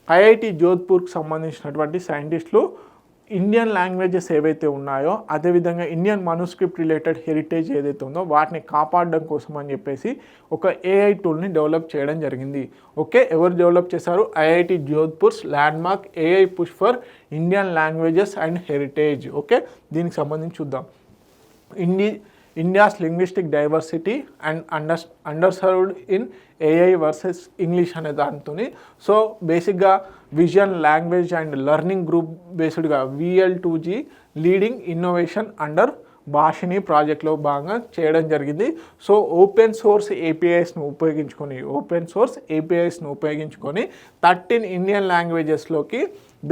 IIT జోధ్పూర్కి సంబంధించినటువంటి సైంటిస్టులు Indian languages ఏవైతే ఉన్నాయో అదేవిధంగా ఇండియన్ మనుస్క్రిప్ట్ రిలేటెడ్ హెరిటేజ్ ఏదైతే ఉందో వాటిని కాపాడడం కోసం అని చెప్పేసి ఒక ఏఐ టూల్ని డెవలప్ చేయడం జరిగింది. ఓకే, ఎవరు డెవలప్ చేశారు? IIT Jodhpur's landmark AI push for Indian languages and heritage. Okay, దీనికి సంబంధించి చూద్దాం. India's linguistic diversity and underserved in AI versus English అనే దాంతో సో బేసిక్గా vision language and learning group బేస్డ్గా VL2G leading innovation under Bhashini ప్రాజెక్ట్లో భాగంగా చేయడం జరిగింది. సో ఓపెన్ సోర్స్ ఏపీఐస్ను ఉపయోగించుకొని 13 ఇండియన్ లాంగ్వేజెస్లోకి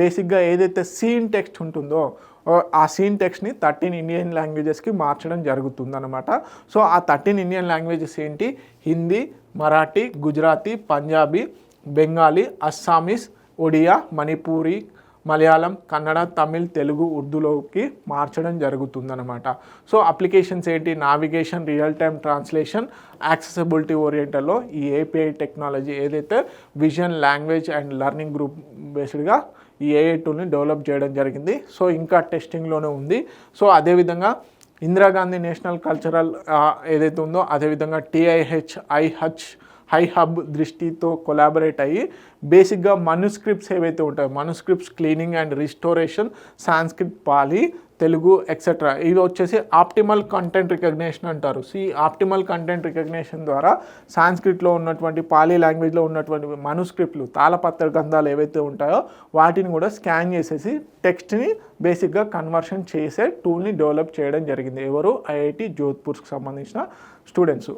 బేసిక్గా ఏదైతే సీన్ టెక్స్ట్ ఉంటుందో ఆ సీన్ టెక్స్ట్ని 13 ఇండియన్ లాంగ్వేజెస్కి మార్చడం జరుగుతుందన్నమాట. సో ఆ 13 ఇండియన్ లాంగ్వేజెస్ ఏంటి? హిందీ, మరాఠీ, గుజరాతీ, పంజాబీ, బెంగాలీ, అస్సామీస్, ఒడియా, మణిపూరి, మలయాళం, కన్నడ, తమిళ్, తెలుగు, ఉర్దూలోకి మార్చడం జరుగుతుందన్నమాట. సో అప్లికేషన్స్ ఏంటి? Navigation, real time translation, accessibility ఓరియంటెడ్లో ఈ ఏపీఐ టెక్నాలజీ ఏదైతే vision language and learning group బేస్డ్గా ఈ ఏఐ టూల్ని డెవలప్ చేయడం జరిగింది. సో ఇంకా టెస్టింగ్లోనే ఉంది. సో అదేవిధంగా ఇందిరాగాంధీ నేషనల్ కల్చరల్ ఏదైతే ఉందో అదేవిధంగా ఐ హబ్ దృష్టితో కొలాబరేట్ అయ్యి బేసిక్గా మనుస్క్రిప్ట్స్ ఏవైతే ఉంటాయో manuscripts cleaning and restoration, Sanskrit, Pali, Telugu etcetera ఇవి వచ్చేసి ఆప్టిమల్ కంటెంట్ రికగ్నేషన్ అంటారు. సో ఈ ఆప్టిమల్ కంటెంట్ రికగ్నేషన్ ద్వారా సాంస్క్రిట్లో ఉన్నటువంటి పాలీ లాంగ్వేజ్లో ఉన్నటువంటి మనుస్క్రిప్ట్లు తాళపత్ర గ్రంథాలు ఏవైతే ఉంటాయో వాటిని కూడా స్కాన్ చేసేసి టెక్స్ట్ని బేసిక్గా కన్వర్షన్ చేసే టూల్ని డెవలప్ చేయడం జరిగింది. ఎవరు? ఐఐటి జోధ్పూర్కి సంబంధించిన స్టూడెంట్స్.